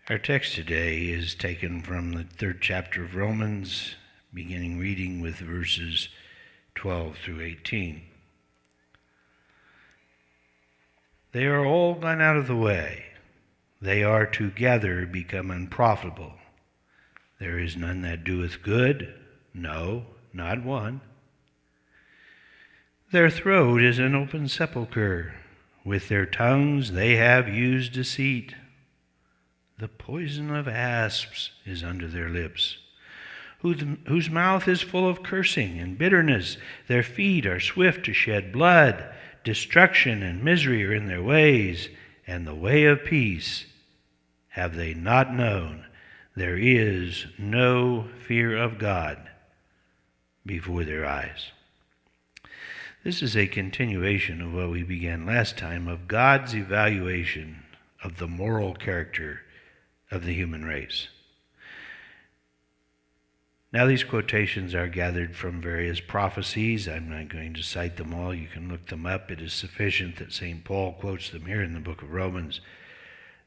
Our text today is taken from the 3rd chapter of Romans, beginning reading with verses 12 through 18. They are all gone out of the way. They are together become unprofitable. There is none that doeth good, no, not one. Their throat is an open sepulchre. With their tongues they have used deceit. The poison of asps is under their lips, whose mouth is full of cursing and bitterness. Their feet are swift to shed blood. Destruction and misery are in their ways, and the way of peace have they not known. There is no fear of God before their eyes. This is a continuation of what we began last time, of God's evaluation of the moral character of the human race. Now these quotations are gathered from various prophecies. I'm not going to cite them all. You can look them up. It is sufficient that St. Paul quotes them here in the book of Romans,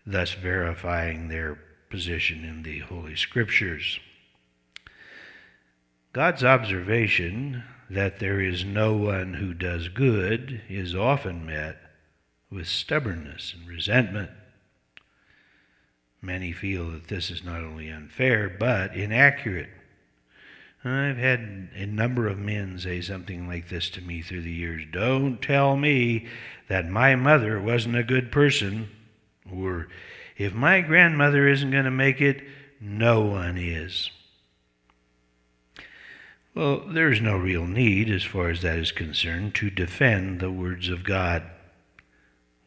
thus verifying their position in the Holy Scriptures. God's observation that there is no one who does good is often met with stubbornness and resentment. Many feel that this is not only unfair, but inaccurate. I've had a number of men say something like this to me through the years. Don't tell me that my mother wasn't a good person, or if my grandmother isn't going to make it, no one is. Well, there's no real need, as far as that is concerned, to defend the words of God.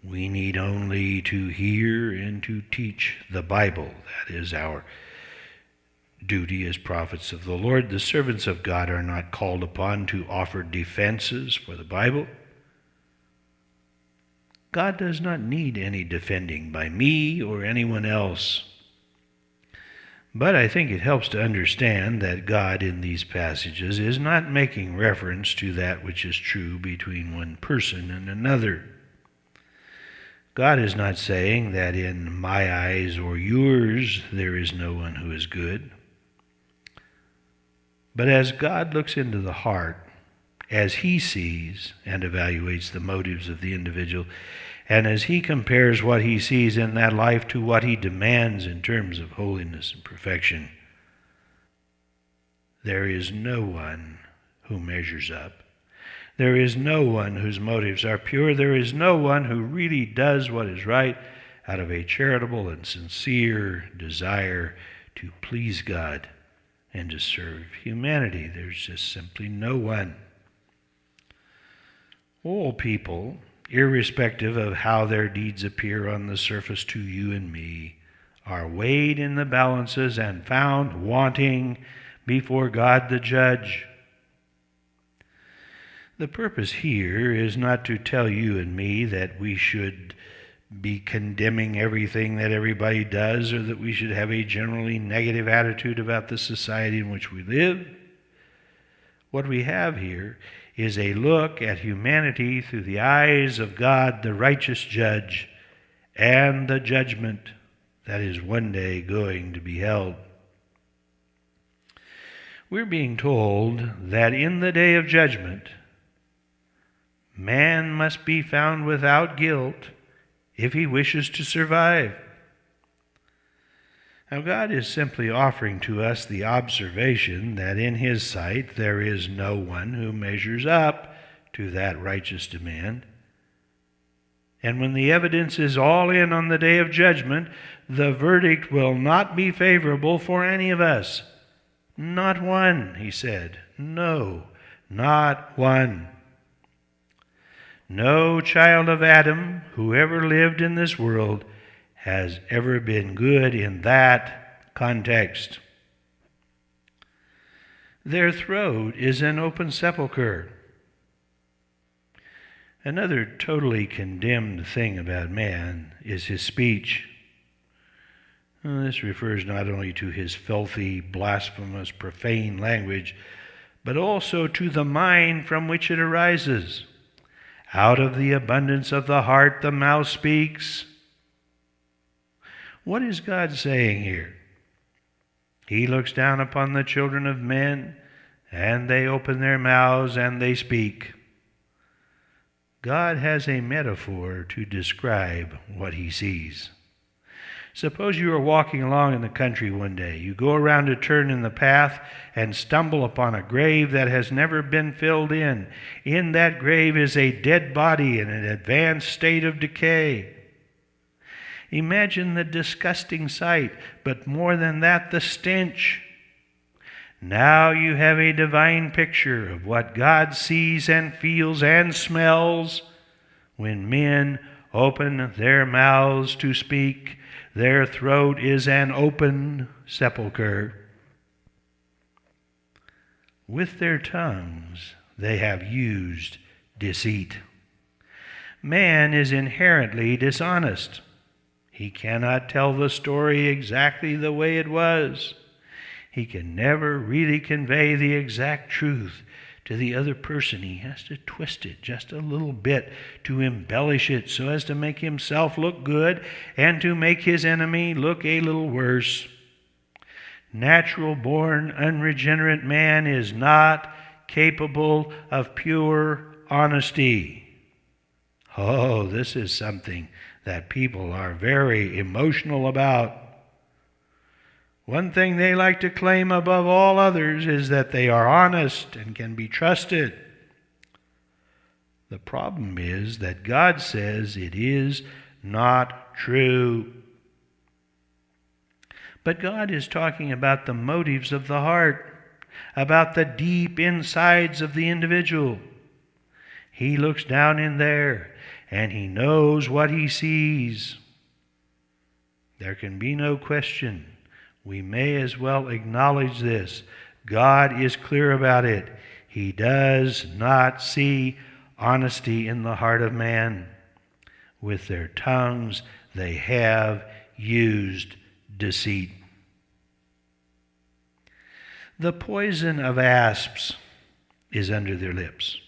We need only to hear and to teach the Bible. That is our duty as prophets of the Lord. The servants of God are not called upon to offer defenses for the Bible. God does not need any defending by me or anyone else. But I think it helps to understand that God in these passages is not making reference to that which is true between one person and another. God is not saying that in my eyes or yours there is no one who is good. But as God looks into the heart, as he sees and evaluates the motives of the individual, and as he compares what he sees in that life to what he demands in terms of holiness and perfection, there is no one who measures up. There is no one whose motives are pure. There is no one who really does what is right out of a charitable and sincere desire to please God and to serve humanity. There's just simply no one. All people, irrespective of how their deeds appear on the surface to you and me, are weighed in the balances and found wanting before God the judge. The purpose here is not to tell you and me that we should be condemning everything that everybody does, or that we should have a generally negative attitude about the society in which we live. What we have here is a look at humanity through the eyes of God, the righteous judge, and the judgment that is one day going to be held. We're being told that in the day of judgment, man must be found without guilt if he wishes to survive. Now, God is simply offering to us the observation that in his sight there is no one who measures up to that righteous demand. And when the evidence is all in on the day of judgment, the verdict will not be favorable for any of us. Not one, he said. No, not one. No child of Adam who ever lived in this world has ever been good in that context. Their throat is an open sepulchre. Another totally condemned thing about man is his speech. This refers not only to his filthy, blasphemous, profane language, but also to the mind from which it arises. Out of the abundance of the heart, the mouth speaks. What is God saying here? He looks down upon the children of men, and they open their mouths and they speak. God has a metaphor to describe what he sees. Suppose you are walking along in the country one day. You go around a turn in the path and stumble upon a grave that has never been filled in. In that grave is a dead body in an advanced state of decay. Imagine the disgusting sight, but more than that, the stench. Now you have a divine picture of what God sees and feels and smells when men open their mouths to speak. Their throat is an open sepulchre. With their tongues they have used deceit. Man is inherently dishonest. He cannot tell the story exactly the way it was. He can never really convey the exact truth to the other person. He has to twist it just a little bit to embellish it so as to make himself look good and to make his enemy look a little worse. Natural-born, unregenerate man is not capable of pure honesty. Oh, this is something that people are very emotional about. One thing they like to claim above all others is that they are honest and can be trusted. The problem is that God says it is not true. But God is talking about the motives of the heart, about the deep insides of the individual. He looks down in there and he knows what he sees. There can be no question. We may as well acknowledge this. God is clear about it. He does not see honesty in the heart of man. With their tongues they have used deceit. The poison of asps is under their lips.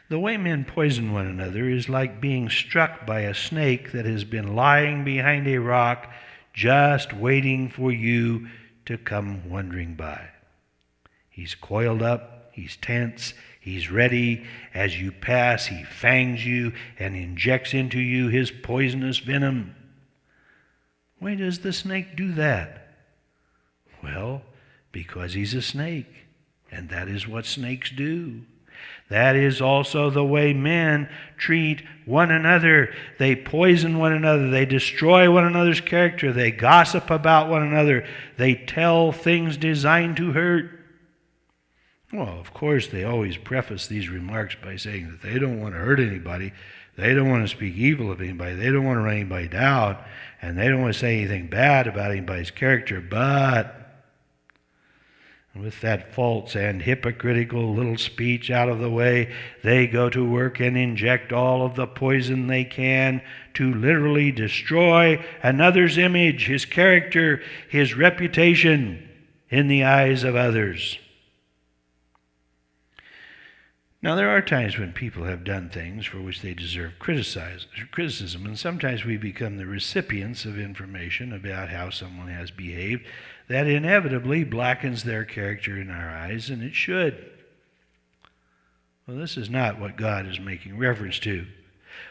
The way men poison one another is like being struck by a snake that has been lying behind a rock just waiting for you to come wandering by. He's coiled up, he's tense, he's ready. As you pass, he fangs you and injects into you his poisonous venom. Why does the snake do that? Well, because he's a snake, and that is what snakes do. That is also the way men treat one another. They poison one another. They destroy one another's character. They gossip about one another. They tell things designed to hurt. Well, of course, they always preface these remarks by saying that they don't want to hurt anybody. They don't want to speak evil of anybody. They don't want to run anybody down. And they don't want to say anything bad about anybody's character. But with that false and hypocritical little speech out of the way, they go to work and inject all of the poison they can to literally destroy another's image, his character, his reputation in the eyes of others. Now, there are times when people have done things for which they deserve criticism, and sometimes we become the recipients of information about how someone has behaved that inevitably blackens their character in our eyes, and it should. Well, this is not what God is making reference to.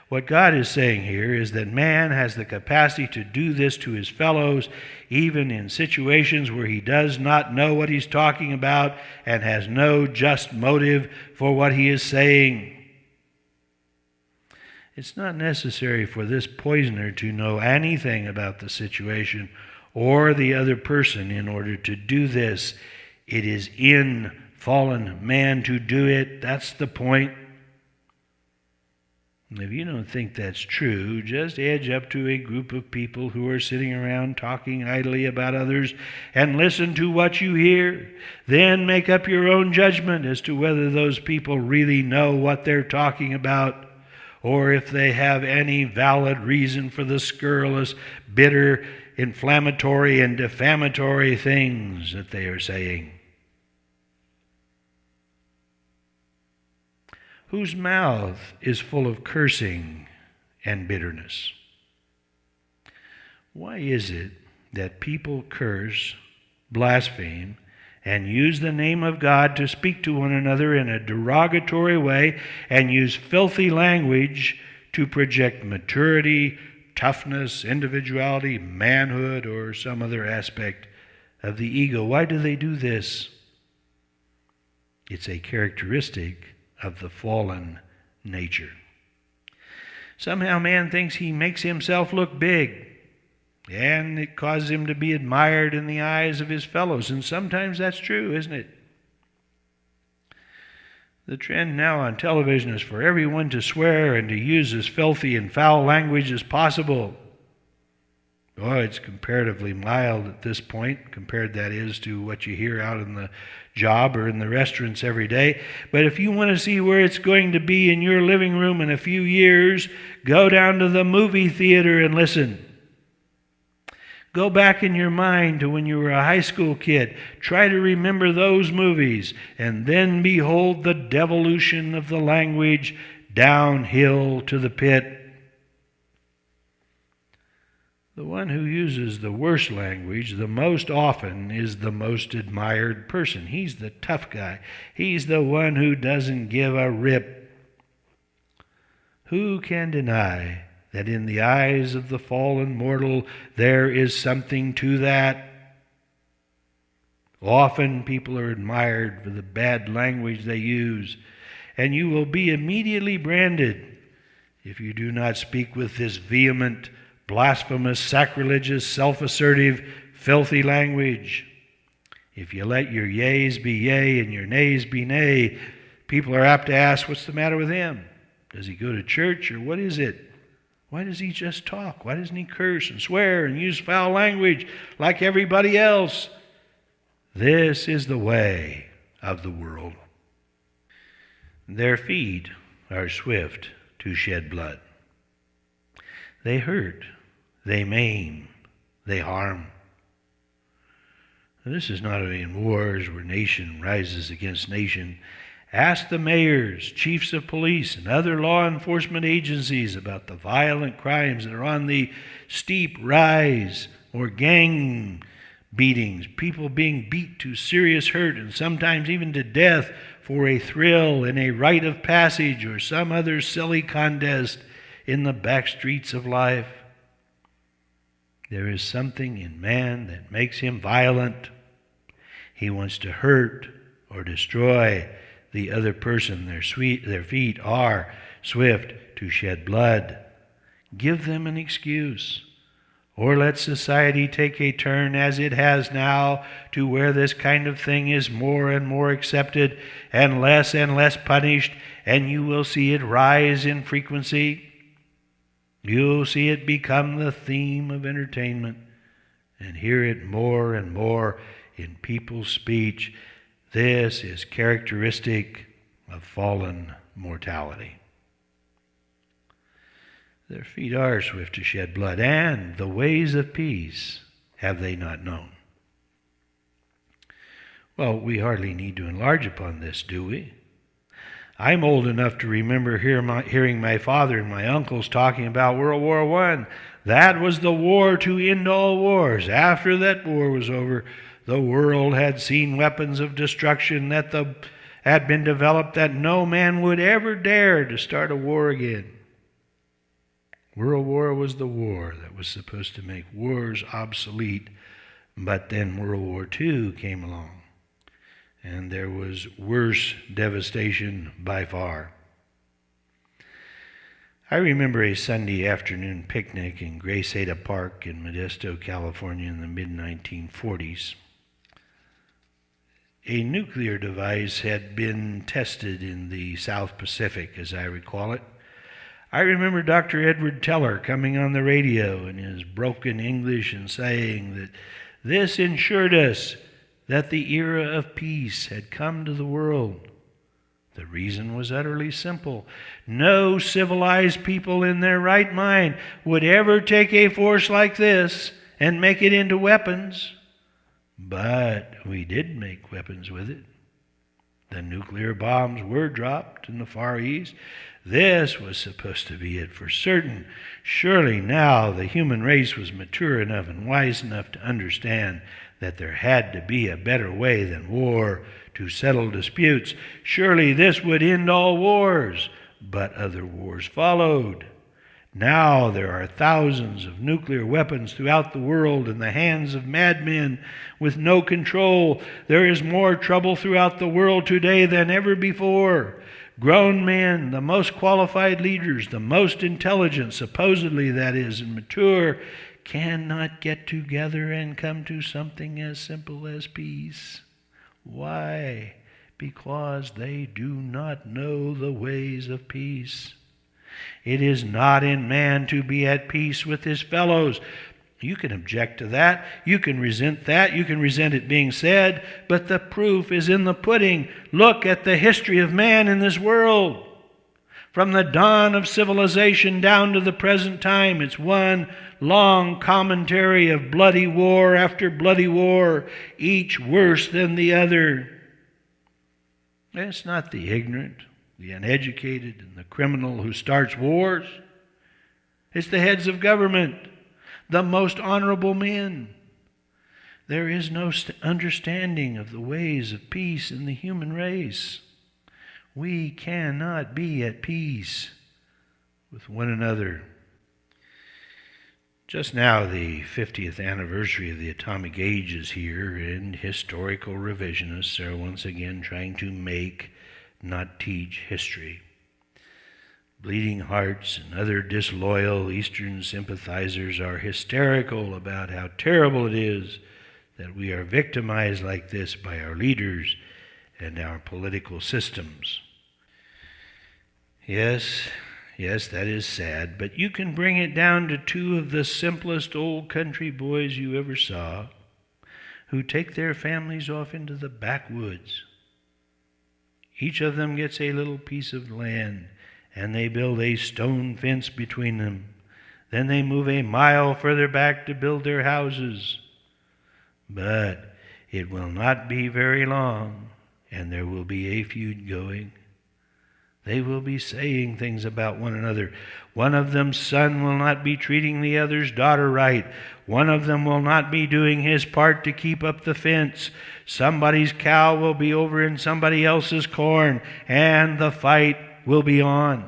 What God is saying here is that man has the capacity to do this to his fellows, even in situations where he does not know what he's talking about and has no just motive for what he is saying. It's not necessary for this poisoner to know anything about the situation or the other person in order to do this. It is in fallen man to do it. That's the point. If you don't think that's true, just edge up to a group of people who are sitting around talking idly about others and listen to what you hear. Then make up your own judgment as to whether those people really know what they're talking about, or if they have any valid reason for the scurrilous, bitter, inflammatory, and defamatory things that they are saying. Whose mouth is full of cursing and bitterness. Why is it that people curse, blaspheme, and use the name of God to speak to one another in a derogatory way and use filthy language to project maturity, toughness, individuality, manhood, or some other aspect of the ego? Why do they do this? It's a characteristic of the fallen nature. Somehow man thinks he makes himself look big, and it causes him to be admired in the eyes of his fellows. And sometimes that's true, isn't it? The trend now on television is for everyone to swear and to use as filthy and foul language as possible. Oh, it's comparatively mild at this point, compared, that is, to what you hear out in the job or in the restaurants every day. But if you want to see where it's going to be in your living room in a few years, go down to the movie theater and listen. Go back in your mind to when you were a high school kid. Try to remember those movies, and then behold the devolution of the language downhill to the pit. The one who uses the worst language the most often is the most admired person. He's the tough guy. He's the one who doesn't give a rip. Who can deny that in the eyes of the fallen mortal there is something to that? Often people are admired for the bad language they use, and you will be immediately branded if you do not speak with this vehement, blasphemous, sacrilegious, self-assertive, filthy language. If you let your yeas be yea and your nays be nay, people are apt to ask, what's the matter with him? Does he go to church, or what is it? Why does he just talk? Why doesn't he curse and swear and use foul language like everybody else? This is the way of the world. Their feet are swift to shed blood. They hurt, they maim, they harm. This is not in wars where nation rises against nation. Ask the mayors, chiefs of police, and other law enforcement agencies about the violent crimes that are on the steep rise, or gang beatings, people being beat to serious hurt and sometimes even to death for a thrill in a rite of passage or some other silly contest in the back streets of life. There is something in man that makes him violent. He wants to hurt or destroy the other person. Their feet are swift to shed blood. Give them an excuse, or let society take a turn, as it has now, to where this kind of thing is more and more accepted and less punished, and you will see it rise in frequency. You'll see it become the theme of entertainment and hear it more and more in people's speech. This is characteristic of fallen mortality. Their feet are swift to shed blood, and the ways of peace have they not known. Well, we hardly need to enlarge upon this, do we? I'm old enough to remember hearing my father and my uncles talking about World War I. That was the war to end all wars. After that war was over, the world had seen weapons of destruction that had been developed that no man would ever dare to start a war again. World War was the war that was supposed to make wars obsolete, but then World War II came along, and there was worse devastation by far. I remember a Sunday afternoon picnic in Grace Ada Park in Modesto, California in the mid-1940s. A nuclear device had been tested in the South Pacific, as I recall it. I remember Dr. Edward Teller coming on the radio in his broken English and saying that this ensured us that the era of peace had come to the world. The reason was utterly simple. No civilized people in their right mind would ever take a force like this and make it into weapons. But we did make weapons with it. The nuclear bombs were dropped in the Far East. This was supposed to be it for certain. Surely now the human race was mature enough and wise enough to understand that there had to be a better way than war to settle disputes. Surely this would end all wars. But other wars followed. Now there are thousands of nuclear weapons throughout the world in the hands of madmen with no control. There is more trouble throughout the world today than ever before. Grown men, the most qualified leaders, the most intelligent, supposedly that is, and mature, cannot get together and come to something as simple as peace. Why? Because they do not know the ways of peace. It is not in man to be at peace with his fellows. You can object to that. You can resent that. You can resent it being said. But the proof is in the pudding. Look at the history of man in this world. From the dawn of civilization down to the present time, it's one long commentary of bloody war after bloody war, each worse than the other. It's not the ignorant, the uneducated, and the criminal who starts wars. It's the heads of government, the most honorable men. There is no understanding of the ways of peace in the human race. We cannot be at peace with one another. Just now, the 50th anniversary of the atomic age is here, and historical revisionists are once again trying to make, not teach, history. Bleeding Hearts and other disloyal Eastern sympathizers are hysterical about how terrible it is that we are victimized like this by our leaders and our political systems. Yes, that is sad, but you can bring it down to two of the simplest old country boys you ever saw who take their families off into the backwoods. Each of them gets a little piece of land, and they build a stone fence between them. Then they move a mile further back to build their houses. But it will not be very long, and there will be a feud going. They will be saying things about one another. One of them's son will not be treating the other's daughter right. One of them will not be doing his part to keep up the fence. Somebody's cow will be over in somebody else's corn, and the fight will be on.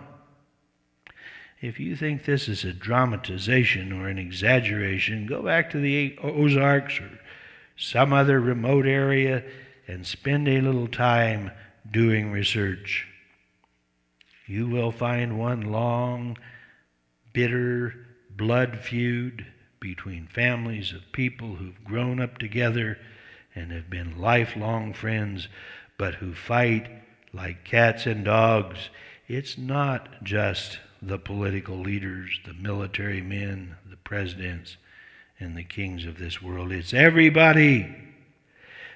If you think this is a dramatization or an exaggeration, go back to the Ozarks or some other remote area and spend a little time doing research. You will find one long, bitter blood feud between families of people who've grown up together and have been lifelong friends, but who fight like cats and dogs. It's not just the political leaders, the military men, the presidents, and the kings of this world. It's everybody.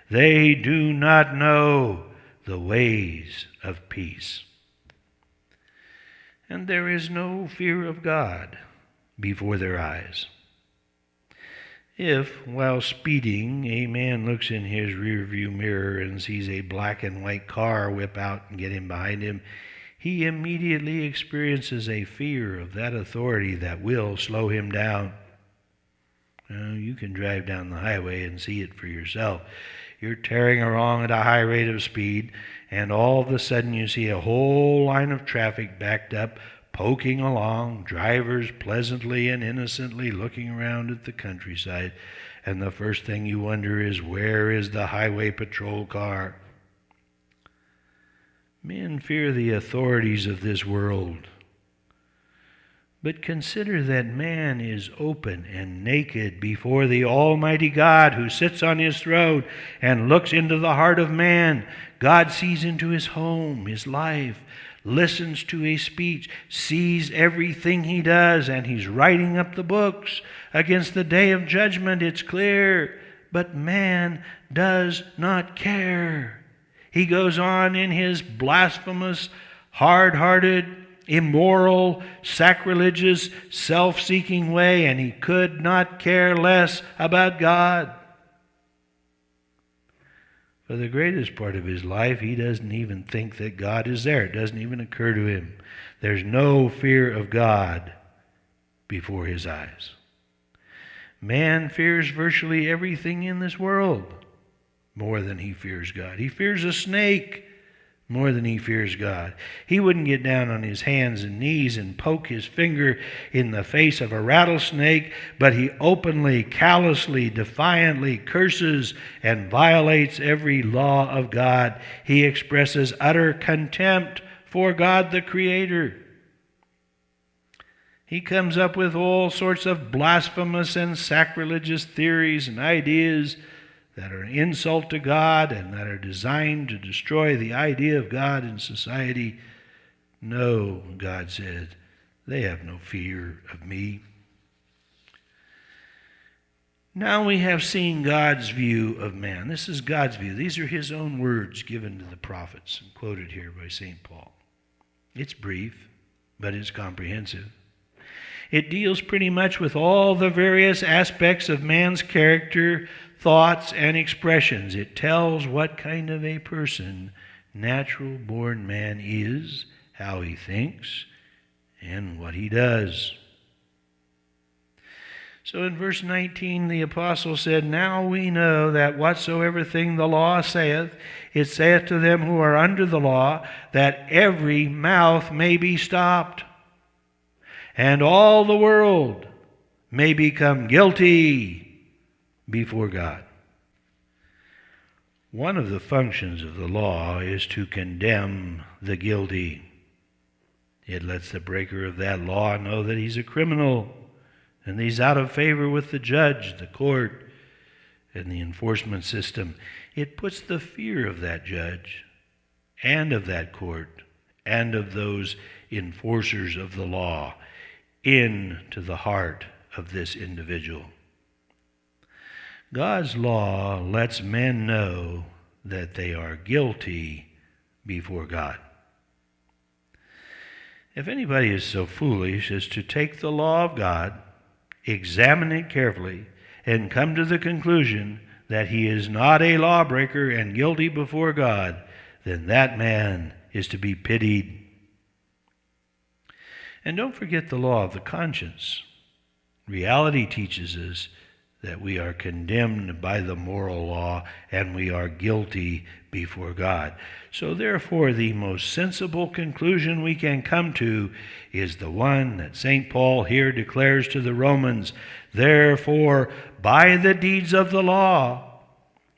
They do not know the ways of peace. And there is no fear of God before their eyes. If, while speeding, a man looks in his rearview mirror and sees a black and white car whip out and get in behind him, he immediately experiences a fear of that authority that will slow him down. You can drive down the highway and see it for yourself. You're tearing along at a high rate of speed, and all of a sudden you see a whole line of traffic backed up, poking along, drivers pleasantly and innocently looking around at the countryside, and the first thing you wonder is, where is the highway patrol car? Men fear the authorities of this world. But consider that man is open and naked before the Almighty God who sits on his throne and looks into the heart of man. God sees into his home, his life, listens to his speech, sees everything he does, and he's writing up the books against the day of judgment. It's clear. But man does not care. He goes on in his blasphemous, hard-hearted, immoral, sacrilegious, self-seeking way, and he could not care less about God. For the greatest part of his life, he doesn't even think that God is there. It doesn't even occur to him. There's no fear of God before his eyes. Man fears virtually everything in this world more than he fears God. He fears a snake more than he fears God. He wouldn't get down on his hands and knees and poke his finger in the face of a rattlesnake, but he openly, callously, defiantly curses and violates every law of God. He expresses utter contempt for God the Creator. He comes up with all sorts of blasphemous and sacrilegious theories and ideas that are an insult to God and that are designed to destroy the idea of God in society. No, God said, they have no fear of me. Now we have seen God's view of man. This is God's view. These are his own words given to the prophets and quoted here by St. Paul. It's brief, but it's comprehensive. It deals pretty much with all the various aspects of man's character, thoughts, and expressions. It tells what kind of a person natural-born man is, how he thinks, and what he does. So in verse 19, the apostle said, "Now we know that whatsoever thing the law saith, it saith to them who are under the law, that every mouth may be stopped, and all the world may become guilty before God." One of the functions of the law is to condemn the guilty. It lets the breaker of that law know that he's a criminal and he's out of favor with the judge, the court, and the enforcement system. It puts the fear of that judge and of that court and of those enforcers of the law into the heart of this individual. God's law lets men know that they are guilty before God. If anybody is so foolish as to take the law of God, examine it carefully, and come to the conclusion that he is not a lawbreaker and guilty before God, then that man is to be pitied. And don't forget the law of the conscience. Reality teaches us that we are condemned by the moral law and we are guilty before God. So therefore, the most sensible conclusion we can come to is the one that St. Paul here declares to the Romans. "Therefore, by the deeds of the law,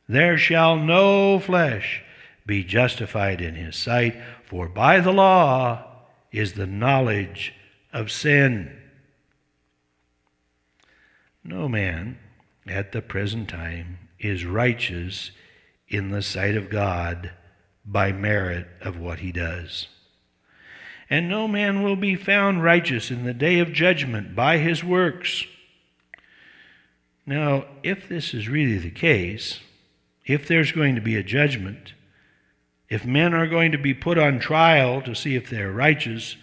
there shall no flesh be justified in his sight, for by the law is the knowledge of sin." No man at the present time is righteous in the sight of God by merit of what he does. And no man will be found righteous in the day of judgment by his works. Now, if this is really the case, if there's going to be a judgment, if men are going to be put on trial to see if they're righteous,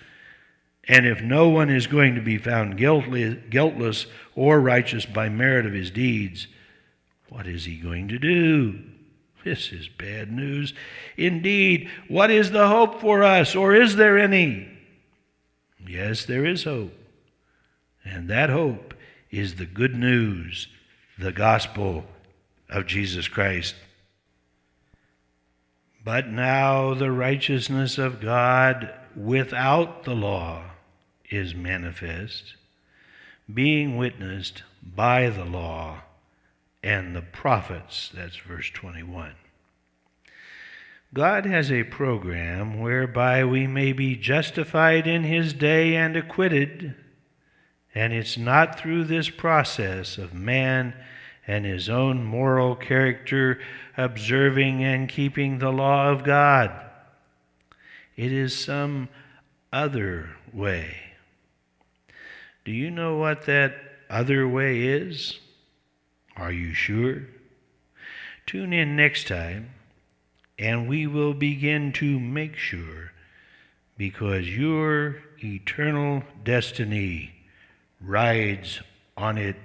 and if no one is going to be found guiltless or righteous by merit of his deeds, what is he going to do? This is bad news. Indeed, what is the hope for us, or is there any? Yes, there is hope. And that hope is the good news, the gospel of Jesus Christ. But now the righteousness of God without the law is manifest, being witnessed by the law and the prophets. That's verse 21. God has a program whereby we may be justified in his day and acquitted, and it's not through this process of man and his own moral character observing and keeping the law of God. It is some other way. Do you know what that other way is? Are you sure? Tune in next time, and we will begin to make sure, because your eternal destiny rides on it